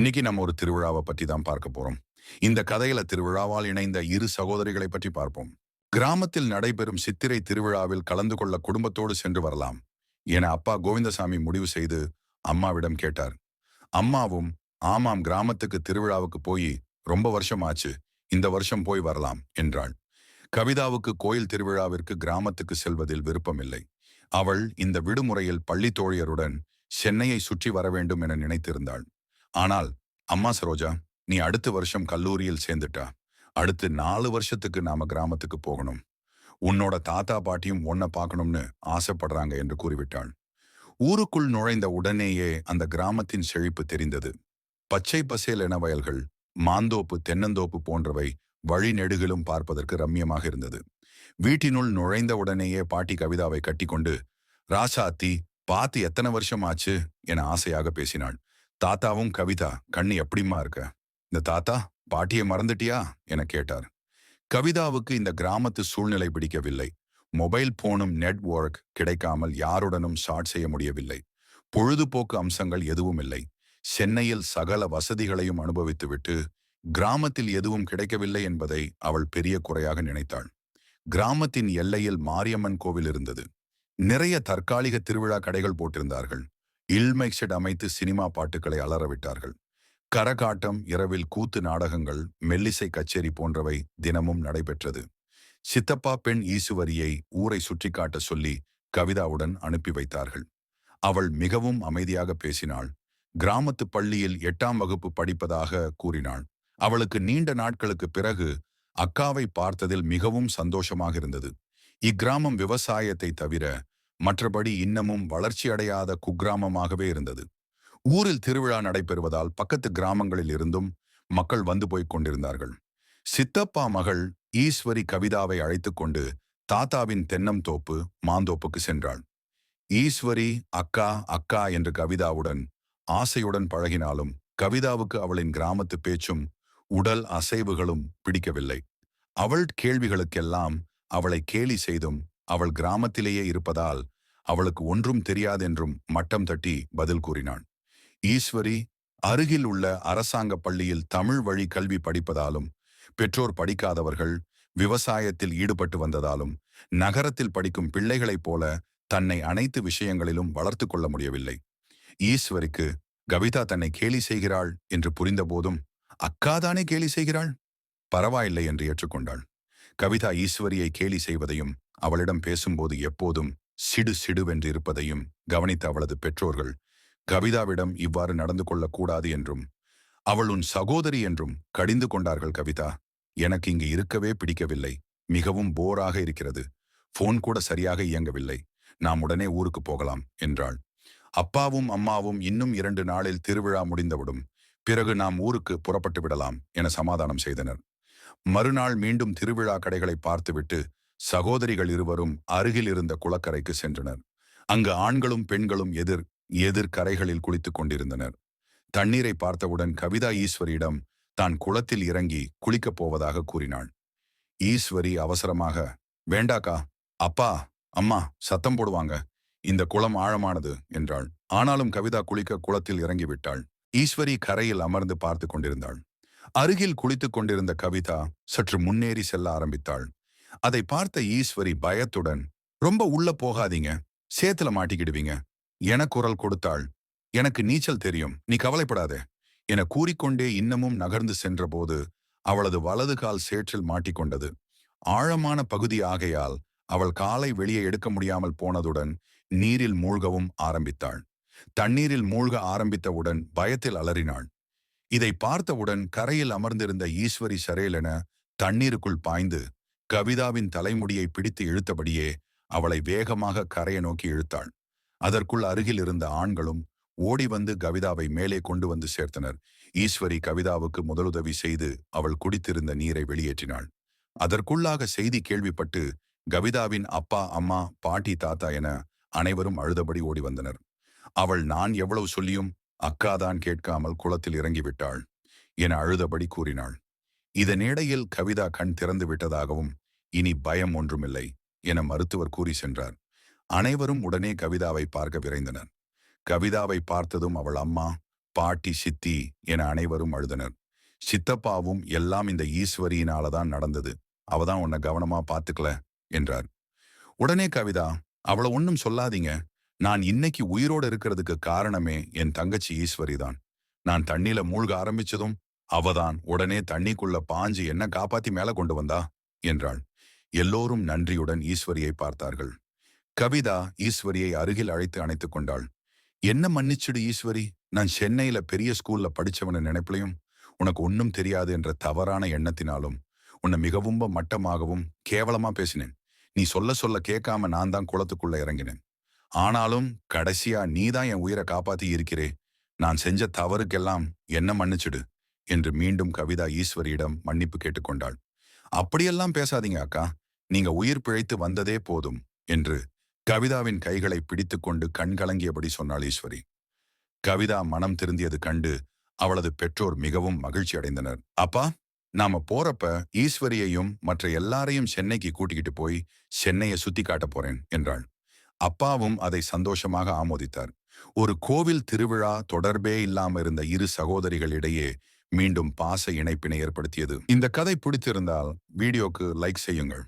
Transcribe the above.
இன்னைக்கு நம்ம ஒரு திருவிழாவை பற்றி தான் பார்க்க போறோம். இந்த கதையில திருவிழாவால் இணைந்த இரு சகோதரிகளை பற்றி பார்ப்போம். கிராமத்தில் நடைபெறும் சித்திரை திருவிழாவில் கலந்து கொள்ள குடும்பத்தோடு சென்று வரலாம் என அப்பா கோவிந்தசாமி முடிவு செய்து அம்மாவிடம் கேட்டார். அம்மாவும், ஆமாம், கிராமத்துக்கு திருவிழாவுக்கு போய் ரொம்ப வருஷம் ஆச்சு, இந்த வருஷம் போய் வரலாம் என்றாள். கவிதாவுக்கு கோயில் திருவிழாவிற்கு கிராமத்துக்கு செல்வதில் விருப்பமில்லை. அவள் இந்த விடுமுறையில் பள்ளி தோழியருடன் சென்னையை சுற்றி வர வேண்டும் என நினைத்திருந்தாள். ஆனால், அம்மா சரோஜா, நீ அடுத்த வருஷம் கல்லூரியில் சேர்ந்துட்டா. அடுத்து 4 வருஷத்துக்கு நாம கிராமத்துக்கு போகணும். உன்னோட தாத்தா பாட்டியும் உன்னை பார்க்கணும்னு ஆசைப்படுறாங்க என்று கூறிவிட்டாள். ஊருக்குள் நுழைந்த உடனேயே அந்த கிராமத்தின் செழிப்பு தெரிந்தது. பச்சை பசேல் என வயல்கள், மாந்தோப்பு, தென்னந்தோப்பு போன்றவை வழிநெடுகிலும் பார்ப்பதற்கு ரம்மியமாக இருந்தது. வீட்டினுள் நுழைந்த உடனேயே பாட்டி கவிதாவை கட்டிக்கொண்டு, ராசாத்தி, பார்த்து எத்தனை வருஷம் ஆச்சு என ஆசையாக பேசினாள். தாத்தாவும், கவிதா, கண்ணு எப்படிம்மா இருக்க? இந்த தாத்தா பாட்டியை மறந்துட்டியா என கேட்டார். கவிதாவுக்கு இந்த கிராமத்து சூழ்நிலை பிடிக்கவில்லை. மொபைல் போனும் நெட்வொர்க் கிடைக்காமல் யாருடனும் ஷாட் செய்ய முடியவில்லை. பொழுதுபோக்கு அம்சங்கள் எதுவும் இல்லை. சென்னையில் சகல வசதிகளையும் அனுபவித்துவிட்டு கிராமத்தில் எதுவும் கிடைக்கவில்லை என்பதை அவள் பெரிய குறையாக நினைத்தாள். கிராமத்தின் எல்லையில் மாரியம்மன் கோவில் இருந்தது. நிறைய தற்காலிக திருவிழா கடைகள் போட்டிருந்தார்கள். இல்மைக் செட் அமைத்து சினிமா பாட்டுகளை அலறவிட்டார்கள். கரகாட்டம், இரவில் கூத்து நாடகங்கள், மெல்லிசை கச்சேரி போன்றவை தினமும் நடைபெற்றது. சித்தப்பா பெண் ஈசுவரியை ஊரை சுற்றி காட்ட சொல்லி கவிதாவுடன் அனுப்பி வைத்தார்கள். அவள் மிகவும் அமைதியாக பேசினாள். கிராமத்து பள்ளியில் 8ஆம் வகுப்பு படிப்பதாக கூறினாள். அவளுக்கு நீண்ட நாட்களுக்கு பிறகு அக்காவை பார்த்ததில் மிகவும் சந்தோஷமாக இருந்தது. இக்கிராமம் விவசாயத்தை தவிர மற்றபடி இன்னமும் வளர்ச்சியடையாத குக்கிராமமாகவே இருந்தது. ஊரில் திருவிழா நடைபெறுவதால் பக்கத்து கிராமங்களில் இருந்தும் மக்கள் வந்து போய்க் கொண்டிருந்தார்கள். சித்தப்பா மகள் ஈஸ்வரி கவிதாவை அழைத்து கொண்டு தாத்தாவின் தென்னம் தோப்பு, மாந்தோப்புக்கு சென்றாள். ஈஸ்வரி அக்கா அக்கா என்று கவிதாவுடன் ஆசையுடன் பழகினாலும் கவிதாவுக்கு அவளின் கிராமத்து பேச்சும் உடல் அசைவுகளும் பிடிக்கவில்லை. அவள் கேள்விகளுக்கெல்லாம் அவளை கேலி செய்தும் அவள் கிராமத்திலேயே இருப்பதால் அவளுக்கு ஒன்றும் தெரியாதென்றும் மட்டம் தட்டி பதில் கூறினாள். ஈஸ்வரி அருகில் உள்ள அரசாங்க பள்ளியில் தமிழ் வழி கல்வி படிப்பதாலும், பெற்றோர் படிக்காதவர்கள் விவசாயத்தில் ஈடுபட்டு வந்ததாலும், நகரத்தில் படிக்கும் பிள்ளைகளைப் போல தன்னை அனைத்து விஷயங்களிலும் வளர்த்து கொள்ள முடியவில்லை. ஈஸ்வரிக்கு கவிதா தன்னை கேலி செய்கிறாள் என்று புரிந்தபோதும், அக்காதானே கேலி செய்கிறாள், பரவாயில்லை என்று ஏற்றுக்கொண்டாள். கவிதா ஈஸ்வரியை கேலி செய்வதையும் அவளிடம் பேசும்போது எப்போதும் சிடு சிடுவென்று இருப்பதையும் கவனித்த அவளது பெற்றோர்கள் கவிதாவிடம் இவ்வாறு நடந்து கொள்ளக்கூடாது என்றும், அவள் உன் சகோதரி என்றும் கடிந்து கொண்டார்கள். கவிதா, எனக்கு இங்கு இருக்கவே பிடிக்கவில்லை. மிகவும் போராக இருக்கிறது. போன் கூட சரியாக இயங்கவில்லை. நாம் உடனே ஊருக்கு போகலாம் என்றாள். அப்பாவும் அம்மாவும் இன்னும் 2 நாளில் திருவிழா முடிந்துவிடும், பிறகு நாம் ஊருக்கு புறப்பட்டு விடலாம் என சமாதானம் செய்தனர். மறுநாள் மீண்டும் திருவிழா கடைகளை பார்த்துவிட்டு சகோதரிகள் இருவரும் அருகில் இருந்த குளக்கரைக்கு சென்றனர். அங்கு ஆண்களும் பெண்களும் எதிர் எதிர் கரைகளில் குளித்துக் கொண்டிருந்தனர். தண்ணீரை பார்த்தவுடன் கவிதா ஈஸ்வரியிடம் தான் குளத்தில் இறங்கி குளிக்கப் போவதாக கூறினாள். ஈஸ்வரி அவசரமாக, வேண்டாக்கா, அப்பா அம்மா சத்தம் போடுவாங்க, இந்த குளம் ஆழமானது என்றாள். ஆனாலும் கவிதா குளிக்க குளத்தில் இறங்கிவிட்டாள். ஈஸ்வரி கரையில் அமர்ந்து பார்த்து கொண்டிருந்தாள். அருகில் குளித்துக் கொண்டிருந்த கவிதா சற்று முன்னேறி செல்ல ஆரம்பித்தாள். அதை பார்த்த ஈஸ்வரி பயத்துடன், ரொம்ப உள்ள போகாதீங்க, சேத்துல மாட்டிக்கிடுவீங்க என குரல் கொடுத்தாள். எனக்கு நீச்சல் தெரியும், நீ கவலைப்படாதே என கூறிக்கொண்டே இன்னமும் நகர்ந்து சென்றபோது அவளது வலது கால் சேற்றில் மாட்டிக்கொண்டது. ஆழமான பகுதி ஆகையால் அவள் காலை வெளியே எடுக்க முடியாமல் போனதுடன் நீரில் மூழ்கவும் ஆரம்பித்தாள். தண்ணீரில் மூழ்க ஆரம்பித்தவுடன் பயத்தில் அலறினாள். இதை பார்த்தவுடன் கரையில் அமர்ந்திருந்த ஈஸ்வரி சரேலென தண்ணீருக்குள் பாய்ந்து கவிதாவின் தலைமுடியை பிடித்து இழுத்தபடியே அவளை வேகமாக கரையை நோக்கி இழுத்தாள். அதற்குள் அருகில் இருந்த ஆண்களும் ஓடி வந்து கவிதாவை மேலே கொண்டு வந்து சேர்த்தனர். ஈஸ்வரி கவிதாவுக்கு முதலுதவி செய்து அவள் குடித்திருந்த நீரை வெளியேற்றினாள். அதற்குள்ளாக செய்தி கேள்விப்பட்டு கவிதாவின் அப்பா, அம்மா, பாட்டி, தாத்தா என அனைவரும் அழுதபடி ஓடி வந்தனர். அவள் நான் எவ்வளவு சொல்லியும் அக்காதான் கேட்காமல் குளத்தில் இறங்கிவிட்டாள் என அழுதபடி கூறினாள். இதனிடையில் கவிதா கண் திறந்து விட்டதாகவும் இனி பயம் ஒன்றுமில்லை என மருத்துவர் கூறி சென்றார். அனைவரும் உடனே கவிதாவை பார்க்க விரைந்தனர். கவிதாவை பார்த்ததும் அவள் அம்மா, பாட்டி, சித்தி என அனைவரும் அழுதனர். சித்தப்பாவும் எல்லாம் இந்த ஈஸ்வரியினால தான் நடந்தது. அவ தான் உன்னை கவனமா பாத்துக்கல என்றார். உடனே கவிதா, அவள ஒண்ணும் சொல்லாதீங்க. நான் இன்னைக்கு உயிரோட இருக்கிறதுக்கு காரணமே என் தங்கச்சி ஈஸ்வரி தான். நான் தண்ணியில மூழ்க ஆரம்பிச்சதும் அவதான் உடனே தண்ணிக்குள்ள பாஞ்சு என்ன காப்பாத்தி மேல கொண்டு வந்தா என்றாள். எல்லோரும் நன்றியுடன் ஈஸ்வரியை பார்த்தார்கள். கவிதா ஈஸ்வரியை அருகில் அழைத்து அணைத்துக் கொண்டாள். என்ன மன்னிச்சுடு ஈஸ்வரி. நான் சென்னையில பெரிய ஸ்கூல்ல படிச்சவன நினைப்பிலையும் உனக்கு ஒன்னும் தெரியாது என்ற தவறான எண்ணத்தினாலும் உன்னை மிகவும் மட்டமாகவும் கேவலமா பேசினேன். நீ சொல்ல சொல்ல கேட்காம நான் தான் குளத்துக்குள்ள இறங்கினேன். ஆனாலும் கடைசியா நீதான் என் உயிரை காப்பாத்தி இருக்கிறே. நான் செஞ்ச தவறுக்கெல்லாம் என்ன மன்னிச்சுடு என்று மீண்டும் கவிதா ஈஸ்வரியிடம் மன்னிப்பு கேட்டுக்கொண்டாள். அப்படியெல்லாம் பேசாதீங்க அக்கா. நீங்க உயிர் பிழைத்து வந்ததே போதும் என்று கவிதாவின் கைகளை பிடித்துக்கொண்டு கண் கலங்கியபடி சொன்னாள் ஈஸ்வரி. கவிதா மனம் திருந்தியது கண்டு அவளது பெற்றோர் மிகவும் மகிழ்ச்சி அடைந்தனர். அப்பா, நாம போறப்ப ஈஸ்வரியையும் மற்ற எல்லாரையும் சென்னைக்கு கூட்டிக்கிட்டு போய் சென்னையை சுத்தி காட்ட போறேன் என்றாள். அப்பாவும் அதை சந்தோஷமாக ஆமோதித்தார். ஒரு கோவில் திருவிழா தொடர்பே இல்லாம இருந்த இரு சகோதரிகளிடையே மீண்டும் பாச இணைப்பினை ஏற்படுத்தியது. இந்த கதை பிடித்திருந்தால் வீடியோக்கு லைக் செய்யுங்கள்.